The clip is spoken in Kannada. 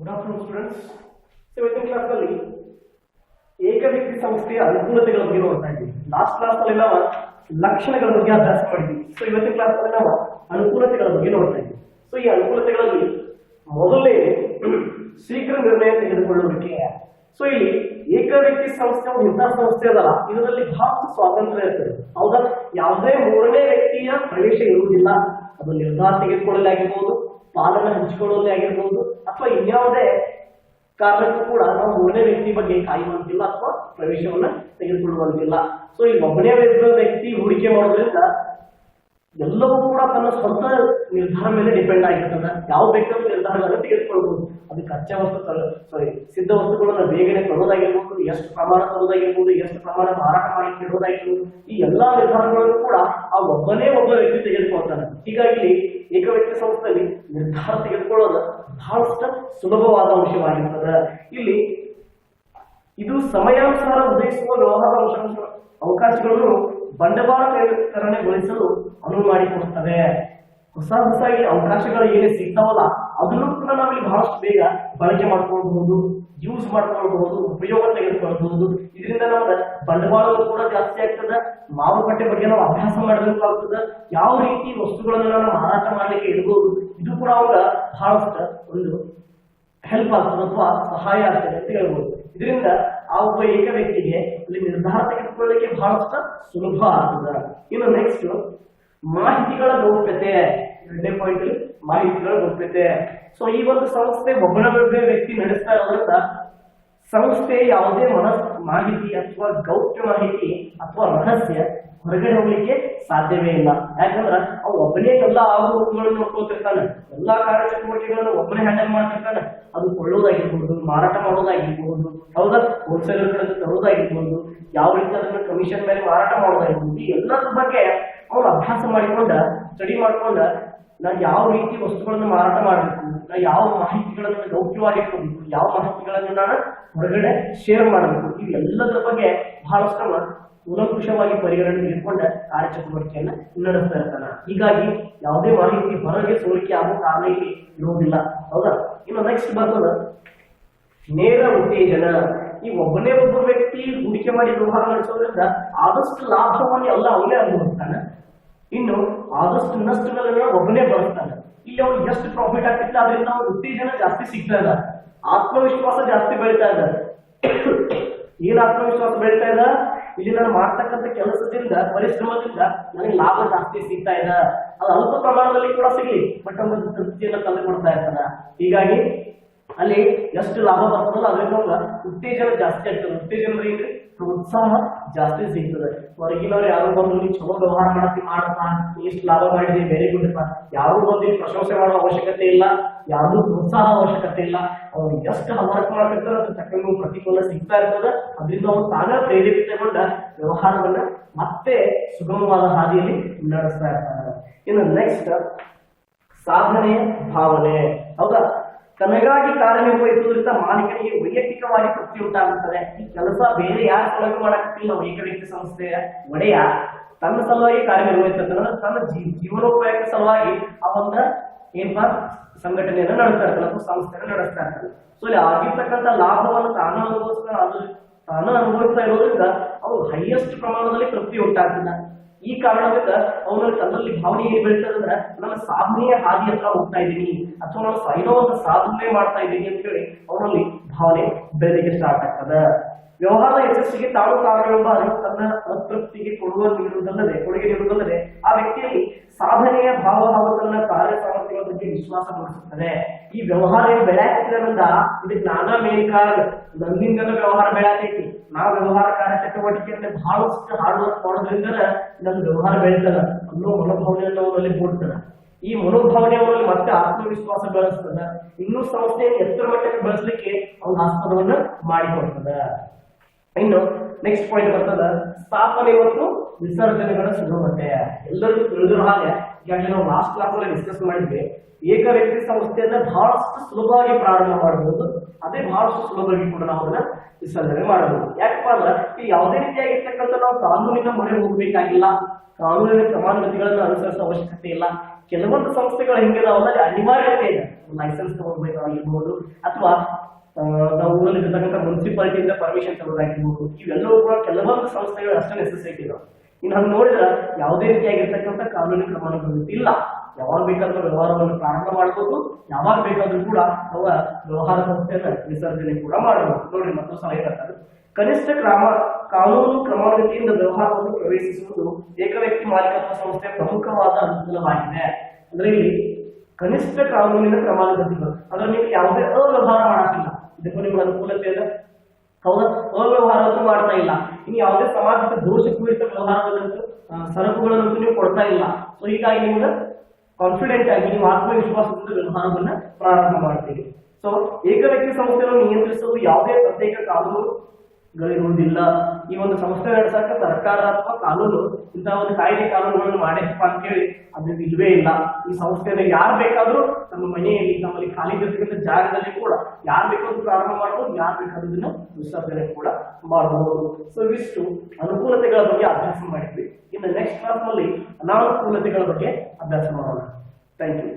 Good afternoon students. ಇವತ್ತಿನ ಕ್ಲಾಸ್ನಲ್ಲಿ ಏಕವ್ಯಕ್ತಿ ಸಂಸ್ಥೆಯ ಅನುಕೂಲತೆಗಳ ಬಗ್ಗೆ ನೋಡ್ತಾ ಇದ್ದೀವಿ. ಲಾಸ್ಟ್ ಕ್ಲಾಸ್ನಲ್ಲಿ ನಾವು ಲಕ್ಷಣಗಳ ಬಗ್ಗೆ ಅಭ್ಯಾಸ ಮಾಡಿದ್ವಿ. ಇವತ್ತಿನ ಕ್ಲಾಸ್ನಲ್ಲಿ ನಾವು ಅನುಕೂಲತೆಗಳ ಬಗ್ಗೆ ನೋಡ್ತಾ ಇದ್ದೀವಿ. ಈ ಅನುಕೂಲತೆಗಳಲ್ಲಿ ಮೊದಲೇ ಶೀಘ್ರ ನಿರ್ಣಯ ತೆಗೆದುಕೊಳ್ಳುವಿಕೆ. ಇಲ್ಲಿ ಏಕವ್ಯಕ್ತಿ ಸಂಸ್ಥೆ ಒಂದು ಇಂತಹ ಸಂಸ್ಥೆ ಅದಲ್ಲ, ಇದರಲ್ಲಿ ಬಹಳಷ್ಟು ಸ್ವಾತಂತ್ರ್ಯ ಇರ್ತದೆ. ಹೌದಾ? ಯಾವುದೇ ಮೂರನೇ ವ್ಯಕ್ತಿಯ ಪ್ರವೇಶ ಇರುವುದಿಲ್ಲ. ಅದು ನಿರ್ಧಾರ ತೆಗೆದುಕೊಳ್ಳಲಾಗಿರ್ಬೋದು, ಪಾಲನೆ ಹಂಚಿಕೊಳ್ಳೋದೇ ಆಗಿರ್ಬೋದು, ಅಥವಾ ಇನ್ಯಾವುದೇ ಕಾರಣಕ್ಕೂ ಕೂಡ ನಾವು ಮೂರನೇ ವ್ಯಕ್ತಿ ಬಗ್ಗೆ ಕಾಯುವಂತಿಲ್ಲ ಅಥವಾ ಪ್ರವೇಶವನ್ನ ತೆಗೆದುಕೊಳ್ಳುವಂತಿಲ್ಲ. ಈ ಒಬ್ಬನೇ ವ್ಯಕ್ತಿ ಹೂಡಿಕೆ ಮಾಡೋದ್ರಿಂದ ಎಲ್ಲವೂ ಕೂಡ ತನ್ನ ಸ್ವಂತ ನಿರ್ಧಾರ ಮೇಲೆ ಡಿಪೆಂಡ್ ಆಗಿರ್ತದೆ. ಯಾವ ಬೇಕಾದ್ರೂ ನಿರ್ಧಾರಗಳನ್ನು ತೆಗೆದುಕೊಳ್ಬಹುದು. ಅದು ಕಚ್ಚಾ ವಸ್ತು ಸಿದ್ಧ ವಸ್ತುಗಳನ್ನು ಬೇಗನೆ ತರೋದಾಗಿರ್ಬೋದು, ಎಷ್ಟು ಪ್ರಮಾಣ ತರೋದಾಗಿರ್ಬೋದು, ಎಷ್ಟು ಪ್ರಮಾಣ ಮಾರಾಟ ಮಾಡಿ ಇಡೋದಾಗಿರ್ಬೋದು, ಈ ಎಲ್ಲಾ ನಿರ್ಧಾರಗಳನ್ನು ಕೂಡ ಆ ಒಬ್ಬ ವ್ಯಕ್ತಿ ತೆಗೆದುಕೊಳ್ತಾನೆ. ಹೀಗಾಗಿ ಏಕವ್ಯಕ್ತಿ ಸಂಸ್ಥೆಯಲ್ಲಿ ನಿರ್ಧಾರ ತೆಗೆದುಕೊಳ್ಳೋದು ಬಹಳಷ್ಟು ಸುಲಭವಾದ ಅಂಶವಾಗಿರ್ತದೆ. ಇಲ್ಲಿ ಇದು ಸಮಯಾನುಸಾರ ಉದಯಿಸುವ ವ್ಯವಹಾರದ ಅವಕಾಶಗಳನ್ನು ಬಂಡವಾಳಕರಣೆಗೊಳಿಸಲು ಅನುವು ಮಾಡಿಕೊಡುತ್ತವೆ. ಹೊಸದಾಗಿ ಅವಕಾಶಗಳು ಏನೇ ಸಿಗ್ತಾವಲ್ಲ ಅದನ್ನು ಕೂಡ ನಾವಿಲ್ಲಿ ಬಹಳಷ್ಟು ಬೇಗ ಬಳಕೆ ಮಾಡ್ಕೊಳ್ಬಹುದು, ಯೂಸ್ ಮಾಡ್ಕೊಳ್ಬಹುದು, ಉಪಯೋಗ ತೆಗೆದುಕೊಳ್ಬಹುದು. ಇದರಿಂದ ನಮ್ಗೆ ಬಂಡವಾಳಗಳು ಕೂಡ ಜಾಸ್ತಿ ಆಗ್ತದೆ. ಮಾರುಕಟ್ಟೆ ಬಗ್ಗೆ ನಾವು ಅಭ್ಯಾಸ ಮಾಡಬೇಕಾಗ್ತದೆ. ಯಾವ ರೀತಿ ವಸ್ತುಗಳನ್ನು ನಾವು ಮಾರಾಟ ಮಾಡ್ಲಿಕ್ಕೆ ಇಡಬಹುದು, ಇದು ಕೂಡ ಅವಾಗ ಬಹಳಷ್ಟು ಒಂದು ಹೆಲ್ಪ್ ಆಗ್ತದೆ ಅಥವಾ ಸಹಾಯ ಆಗ್ತದೆ ಅಂತ ಹೇಳ್ಬೋದು. ಇದರಿಂದ ಆ ಒಬ್ಬ ಏಕ ವ್ಯಕ್ತಿಗೆ ಅಲ್ಲಿ ನಿರ್ಧಾರ ತೆಗೆದುಕೊಳ್ಳಲಿಕ್ಕೆ ಬಹಳಷ್ಟು ಸುಲಭ ಆಗ್ತದೆ. ಇನ್ನು ನೆಕ್ಸ್ಟ್ ಮಾಹಿತಿಗಳ ಗೌಪ್ಯತೆ. ಎರಡನೇ ಪಾಯಿಂಟ್ ಅಲ್ಲಿ ಮಾಹಿತಿಗಳ ಗೌಪ್ಯತೆ. ಈ ಒಂದು ಸಂಸ್ಥೆ ಒಬ್ಬನ ವ್ಯಕ್ತಿ ನಡೆಸ್ತಾ ಇರೋದ್ರಿಂದ ಸಂಸ್ಥೆ ಯಾವುದೇ ಮಾಹಿತಿ ಅಥವಾ ಗೌಪ್ಯ ಮಾಹಿತಿ ಅಥವಾ ರಹಸ್ಯ ಹೊರಗಡೆ ಹೋಗ್ಲಿಕ್ಕೆ ಸಾಧ್ಯವೇ ಇಲ್ಲ. ಯಾಕಂದ್ರೆ ಅವು ಒಬ್ಬನೇ ಎಲ್ಲ ಆಗುಗಳನ್ನು ನೋಡ್ಕೊತಿರ್ತಾನೆ, ಎಲ್ಲಾ ಕಾರ್ಯಚಟುವಟಿಕೆಗಳನ್ನು ಒಬ್ಬನೇ ಹ್ಯಾಂಡಲ್ ಮಾಡ್ತಿರ್ತಾನೆ. ಅದು ಕೊಳ್ಳೋದಾಗಿರ್ಬೋದು, ಮಾರಾಟ ಮಾಡೋದಾಗಿರ್ಬೋದು, ಹೌದಾ, ಹೋಲ್ಸೇಲರ್ ಕಡೆ ತರೋದಾಗಿರ್ಬೋದು, ಯಾವ ರೀತಿ ಅದನ್ನ ಕಮಿಷನ್ ಮೇಲೆ ಮಾರಾಟ ಮಾಡೋದಾಗಿರ್ಬೋದು, ಈ ಎಲ್ಲದ್ರ ಬಗ್ಗೆ ಅವ್ರು ಅಭ್ಯಾಸ ಮಾಡಿಕೊಂಡ ಸ್ಟಡಿ ಮಾಡ್ಕೊಂಡ ನಾ ಯಾವ ರೀತಿ ವಸ್ತುಗಳನ್ನು ಮಾರಾಟ ಮಾಡಬೇಕು, ನಾ ಯಾವ ಮಾಹಿತಿಗಳನ್ನು ಗೌಪ್ಯವಾಗಿಟ್ಕೋಬೇಕು, ಯಾವ ಮಾಹಿತಿಗಳನ್ನು ನಾನು ಹೊರಗಡೆ ಶೇರ್ ಮಾಡಬೇಕು, ಇವೆಲ್ಲದರ ಬಗ್ಗೆ ಬಹಳಷ್ಟು ಕೂಲಂಕುಷವಾಗಿ ಪರಿಗಣನೆ ತೆಗೆದುಕೊಂಡ ಕಾರ್ಯಚಟುವಟಿಕೆಯನ್ನ ನಡೆಸ್ತಾ ಇರ್ತಾನೆ. ಹೀಗಾಗಿ ಯಾವುದೇ ಮಾಹಿತಿ ಹೊರಗೆ ಸೋರಿಕೆ ಆಗೋ ಕಾರಣ ಇಲ್ಲಿ ಇರುವುದಿಲ್ಲ. ಹೌದಾ? ಇನ್ನು ನೆಕ್ಸ್ಟ್ ಬರ್ತದ ನೇರ ಉತ್ತೇಜನ. ಈ ಒಬ್ಬ ವ್ಯಕ್ತಿ ಹೂಡಿಕೆ ಮಾಡಿ ವ್ಯವಹಾರ ನಡೆಸೋದ್ರಿಂದ ಆದಷ್ಟು ಲಾಭವನ್ನು ಎಲ್ಲ ಅವನೇ ಅನುಭವಿಸ್ತಾನೆ. ಇನ್ನು ಆದಷ್ಟು ನಷ್ಟಗಳನ್ನ ಒಬ್ಬನೇ ಬರುತ್ತಾನೆ. ಇಲ್ಲಿ ಅವ್ನು ಎಷ್ಟು ಪ್ರಾಫಿಟ್ ಆಗ್ತಿಲ್ಲ ಅದರಿಂದ ಅವ್ನ ಉತ್ತೇಜನ ಜಾಸ್ತಿ ಸಿಗ್ತಾ ಇದೆ, ಆತ್ಮವಿಶ್ವಾಸ ಜಾಸ್ತಿ ಬೆಳೀತಾ ಇದೆ. ಏನ್ ಆತ್ಮವಿಶ್ವಾಸ ಬೆಳೀತಾ ಇದೆ? ಇಲ್ಲಿ ನಾನು ಮಾಡ್ತಕ್ಕಂಥ ಕೆಲಸದಿಂದ ಪರಿಶ್ರಮದಿಂದ ನನಗೆ ಲಾಭ ಜಾಸ್ತಿ ಸಿಗ್ತಾ ಇದೆ. ಅದು ಅಲ್ಪ ಪ್ರಮಾಣದಲ್ಲಿ ಕೂಡ ಸಿಗ್ಲಿ, ಬಟ್ ಒಂದು ತೃಪ್ತಿಯನ್ನು ತಂದು ಕೊಡ್ತಾ ಇರ್ತಾನೆ. ಹೀಗಾಗಿ ಅಲ್ಲಿ ಎಷ್ಟು ಲಾಭ ಬರ್ತದಲ್ಲ ಅದರಿಂದ ಉತ್ತೇಜನ ಜಾಸ್ತಿ ಆಗ್ತದೆ. ಉತ್ತೇಜನ ಏನ್ರಿ? ಪ್ರೋತ್ಸಾಹ ಜಾಸ್ತಿ ಸಿಗ್ತದೆ. ಹೊರಗಿನವ್ರು ಯಾರು ಬಂದು ನೀವು ಚಲೋ ವ್ಯವಹಾರ ಮಾಡಪ್ಪ, ಎಷ್ಟು ಲಾಭ ಮಾಡಿದೆ, ವೆರಿ ಗುಡ್ ಅಪ್ಪ, ಯಾರು ಬಂದು ಪ್ರಶಂಸೆ ಮಾಡುವ ಅವಶ್ಯಕತೆ ಇಲ್ಲ, ಯಾರು ಪ್ರೋತ್ಸಾಹ ಅವಶ್ಯಕತೆ ಇಲ್ಲ. ಅವ್ರು ಎಷ್ಟು ವರ್ಕ್ ಮಾಡ್ತಿರ್ತಾರೆ ಅದ್ರ ತಕ್ಕಂಗೆ ಪ್ರತಿಫಲ ಸಿಗ್ತಾ ಇರ್ತದೆ. ಅದರಿಂದ ಅವ್ರು ತಾನ ಪ್ರೇರೇಪಿತಗೊಂಡ ವ್ಯವಹಾರವನ್ನ ಮತ್ತೆ ಸುಗಮವಾದ ಹಾದಿಯಲ್ಲಿ ನಡೆಸ್ತಾ ಇರ್ತಾರೆ. ಇನ್ನು ನೆಕ್ಸ್ಟ್ ಸಾಧನೆಯ ಭಾವನೆ. ಹೌದಾ? ತನಗಾಗಿ ಕಾರ್ಯನಿರ್ವಹಿಸುವುದರಿಂದ ಮಾಲೀಕನಿಗೆ ವೈಯಕ್ತಿಕವಾಗಿ ತೃಪ್ತಿ ಉಂಟಾಗುತ್ತದೆ. ಈ ಕೆಲಸ ಬೇರೆ ಯಾರ ಸಲುವಾಗಿ ಮಾಡಕ್ಕಿಲ್ಲ. ನಾವು ಏಕವ್ಯಕ್ತಿ ಸಂಸ್ಥೆಯ ಒಡೆಯ ತನ್ನ ಸಲುವಾಗಿ ಕಾರ್ಯನಿರ್ವಹಿಸ್ತಾನೆ, ತನ್ನ ಜೀವನೋಪಾಯಕ್ಕೆ ಸಲುವಾಗಿ ಅವನ್ನ ಏನಪ್ಪಾ ಸಂಘಟನೆಯನ್ನ ನಡೆಸ್ತಾ ಇರ್ತಾನೆ ಅಥವಾ ಸಂಸ್ಥೆಯನ್ನು ನಡೆಸ್ತಾ ಇರ್ತಾನೆ. ಇಲ್ಲಿ ಆಗಿರ್ತಕ್ಕಂಥ ಲಾಭವನ್ನು ತಾನು ಅನುಭವಿಸ್ತಾ ಇರೋದ್ರಿಂದ ಅವ್ರು ಹೈಯೆಸ್ಟ್ ಪ್ರಮಾಣದಲ್ಲಿ ತೃಪ್ತಿ ಉಂಟಾಗ್ತಿಲ್ಲ. ಈ ಕಾರಣದಿಂದ ಅವನಲ್ಲಿ ತನ್ನಲ್ಲಿ ಭಾವನೆ ಏನ್ ಬೆಳೀತದೆ ಅಂದ್ರೆ ನನ್ನ ಸಾಧನೆಯ ಹಾದಿ ಹತ್ರ ಹೋಗ್ತಾ ಇದ್ದೀನಿ ಅಥವಾ ನಾನು ಏನೋ ಒಂದು ಸಾಧನೆ ಮಾಡ್ತಾ ಇದ್ದೀನಿ ಅಂತ ಹೇಳಿ ಅವನಲ್ಲಿ ಭಾವನೆ ಬೆಳಲಿಕ್ಕೆ ಸ್ಟಾರ್ಟ್ ಆಗ್ತದೆ. ವ್ಯವಹಾರದ ಯಶಸ್ಸಿಗೆ ತಾನು ಕಾರಣವೆಂಬ ಅರಿವು ತನ್ನ ಅತೃಪ್ತಿಗೆ ಕೊಡುಗೆ ನೀಡುವುದಲ್ಲದೆ ಆ ವ್ಯಕ್ತಿಯಲ್ಲಿ ಸಾಧನೆಯ ಭಾವ ಹಾಗೂ ತನ್ನ ಕಾರ್ಯ ಸಾಮರ್ಥ್ಯಗಳ ಬಗ್ಗೆ ವಿಶ್ವಾಸ ಮೂಡಿಸುತ್ತದೆ. ಈ ವ್ಯವಹಾರ ಏನ್ ಬೆಳೆಯಾಗ್ತಿದ್ರಿಂದ ಇದಕ್ಕೆ ನಾನಾ ಮೇನ್ ಕಾರಣ. ನನ್ನಿಂದ ವ್ಯವಹಾರ ಬೆಳೆಯಾತೈತಿ, ನಾವು ವ್ಯವಹಾರ ಕಾರ್ಯ ಚಟುವಟಿಕೆಯಲ್ಲಿ ಬಹಳಷ್ಟು ಹಾರ್ಡ್ ವರ್ಕ್ ಮಾಡೋದ್ರಿಂದ ನನ್ನ ವ್ಯವಹಾರ ಬೆಳೀತದ ಅನ್ನೋ ಮನೋಭಾವನೆಯನ್ನು ಅವರಲ್ಲಿ ಮೂಡ್ತದೆ. ಈ ಮನೋಭಾವನೆ ಅವರಲ್ಲಿ ಮತ್ತೆ ಆತ್ಮವಿಶ್ವಾಸ ಬೆಳೆಸ್ತದ. ಇನ್ನೂ ಸಂಸ್ಥೆಯನ್ನು ಎತ್ತರ ಮಟ್ಟಕ್ಕೆ ಬೆಳೆಸಲಿಕ್ಕೆ ಅವ್ನ ಆಸ್ಪದವನ್ನ ಮಾಡಿಕೊಡ್ತದ. ಇನ್ನು ನೆಕ್ಸ್ಟ್ ಪಾಯಿಂಟ್ ಬರ್ತದ ಸ್ಥಾಪನೆ ಮತ್ತು ವಿಸರ್ಜನೆಗಳ ಸುಗಮತೆ. ಎಲ್ಲರಿಗೂ ತಿಳಿದಿರೋ ಹಾಗೆ ಈಗಾಗಲೇ ನಾವು ಲಾಸ್ಟ್ ಕ್ಲಾಸ್ ಅಲ್ಲಿ ಡಿಸ್ಕಸ್ ಮಾಡಿದ್ವಿ. ಏಕವ್ಯಕ್ತಿ ಸಂಸ್ಥೆಯನ್ನ ಬಹಳಷ್ಟು ಸುಲಭವಾಗಿ ಪ್ರಾರಂಭ ಮಾಡಬಹುದು, ಅದೇ ಬಹಳಷ್ಟು ಸುಲಭವಾಗಿ ಕೂಡ ನಾವು ಅದನ್ನ ವಿಸರ್ಜನೆ ಮಾಡಬಹುದು. ಯಾಕಪ್ಪ ಅಂದ್ರೆ ಈ ಯಾವುದೇ ರೀತಿಯಾಗಿರ್ತಕ್ಕಂಥ ನಾವು ಕಾನೂನಿನ ಮೊರೆ ಹೋಗ್ಬೇಕಾಗಿಲ್ಲ, ಕಾನೂನಿನ ಕ್ರಮಾನುಗತಿಗಳನ್ನ ಅನುಸರಿಸುವ ಅವಶ್ಯಕತೆ ಇಲ್ಲ. ಕೆಲವೊಂದು ಸಂಸ್ಥೆಗಳು ಹೆಂಗಿದಾವಲ್ಲ ಅನಿವಾರ್ಯತೆ ಇದೆ, ಲೈಸೆನ್ಸ್ ತಗೋಬೇಕಾಗಿರ್ಬೋದು ಅಥವಾ ನಾವು ಊರಲ್ಲಿ ಇರ್ತಕ್ಕಂಥ ಮುನ್ಸಿಪಾಲಿಟಿಯಿಂದ ಪರ್ಮಿಷನ್ ತಗೋದಾಗಿರ್ಬೋದು, ಇವೆಲ್ಲವೂ ಕೂಡ ಕೆಲವೊಂದು ಸಂಸ್ಥೆಗಳು ಅಷ್ಟೇ ನೆಸೆಸಿಟಿ ಇದಾವೆ. ಇನ್ನು ಹಂಗೆ ನೋಡಿದ್ರೆ ಯಾವುದೇ ರೀತಿಯಾಗಿರ್ತಕ್ಕಂಥ ಕಾನೂನಿನ ಕ್ರಮಾನುಗತಿ ಇಲ್ಲ. ಯಾವಾಗ ಬೇಕಾದ್ರೂ ವ್ಯವಹಾರವನ್ನು ಪ್ರಾರಂಭ ಮಾಡಬಹುದು, ಯಾವಾಗ ಬೇಕಾದ್ರೂ ಕೂಡ ನಾವು ವ್ಯವಹಾರ ಸಂಸ್ಥೆಯನ್ನ ವಿಸರ್ಜನೆ ಕೂಡ ಮಾಡಬಹುದು. ನೋಡ್ರಿ ಮತ್ತೊಂದು ಸಲ ಹೇಳ್ತಾರೆ, ಕನಿಷ್ಠ ಕಾನೂನು ಕ್ರಮಾನುಗತಿಯಿಂದ ವ್ಯವಹಾರವನ್ನು ಪ್ರವೇಶಿಸುವುದು ಏಕವ್ಯಕ್ತಿ ಮಾಲೀಕತ್ವ ಸಂಸ್ಥೆಯ ಪ್ರಮುಖವಾದ ಅನುಕೂಲವಾಗಿದೆ. ಅಂದ್ರೆ ಇಲ್ಲಿ ಕನಿಷ್ಠ ಕಾನೂನಿನ ಕ್ರಮಾನುಗತಿಗಳು ಅಂದ್ರೆ ನೀವು ಯಾವುದೇ ಅವ್ಯವಹಾರ ಮಾಡಕ್ಕಿಲ್ಲ, ಇದಕ್ಕೂ ನಿಮ್ಗೆ ಅನುಕೂಲತೆ ಇದೆ. ಹೌದಾ, ಅವ್ಯವಹಾರವನ್ನು ಮಾಡ್ತಾ ಇಲ್ಲ. ಇನ್ನು ಯಾವುದೇ ಸಮಾಜದ ದೋಷಪೂರಿತ ವ್ಯವಹಾರಗಳಂತೂ ಸರಕುಗಳನ್ನಂತೂ ನೀವು ಕೊಡ್ತಾ ಇಲ್ಲ. ಸೊ ಹೀಗಾಗಿ ನಿಮ್ಗೆ ಕಾನ್ಫಿಡೆಂಟ್ ಆಗಿ ನೀವು ಆತ್ಮವಿಶ್ವಾಸದಿಂದ ವ್ಯವಹಾರವನ್ನ ಪ್ರಾರಂಭ ಮಾಡ್ತೀವಿ. ಸೊ ಏಕವ್ಯಕ್ತಿ ಸಂಸ್ಥೆಯನ್ನು ನಿಯಂತ್ರಿಸುವುದು ಯಾವುದೇ ಪ್ರತ್ಯೇಕ ಕಾನೂನುಗಳಿರುವುದಿಲ್ಲ. ಈ ಒಂದು ಸಂಸ್ಥೆ ನಡೆಸಕ ಸರ್ಕಾರ ಅಥವಾ ಕಾನೂನು ಇಂತಹ ಒಂದು ಕಾಯ್ದೆ ಕಾನೂನುಗಳನ್ನು ಮಾಡೇಪ್ಪ ಅಂತ ಹೇಳಿ ಅದು ಇಲ್ವೇ ಇಲ್ಲ. ಈ ಸಂಸ್ಥೆಯಲ್ಲಿ ಯಾರು ಬೇಕಾದ್ರೂ ನಮ್ಮ ಮನೆಯಲ್ಲಿ ನಮ್ಮಲ್ಲಿ ಖಾಲಿ ಇರತಕ್ಕಂಥ ಜಾಗದಲ್ಲಿ ಕೂಡ ಯಾರು ಬೇಕಾದ್ರೂ ಪ್ರಾರಂಭ ಮಾಡಬಹುದು, ಯಾರು ಬೇಕಾದ್ರೂ ವಿಸರ್ಜನೆ ಕೂಡ ಮಾಡಬಹುದು. ಸೊ ಇವಿಷ್ಟು ಅನುಕೂಲತೆಗಳ ಬಗ್ಗೆ ಅಭ್ಯಾಸ ಮಾಡಿದ್ವಿ. ಇನ್ನು ನೆಕ್ಸ್ಟ್ ಕ್ಲಾಸ್ ನಲ್ಲಿ ಅನಾನುಕೂಲತೆಗಳ ಬಗ್ಗೆ ಅಭ್ಯಾಸ ಮಾಡೋಣ. Thank you.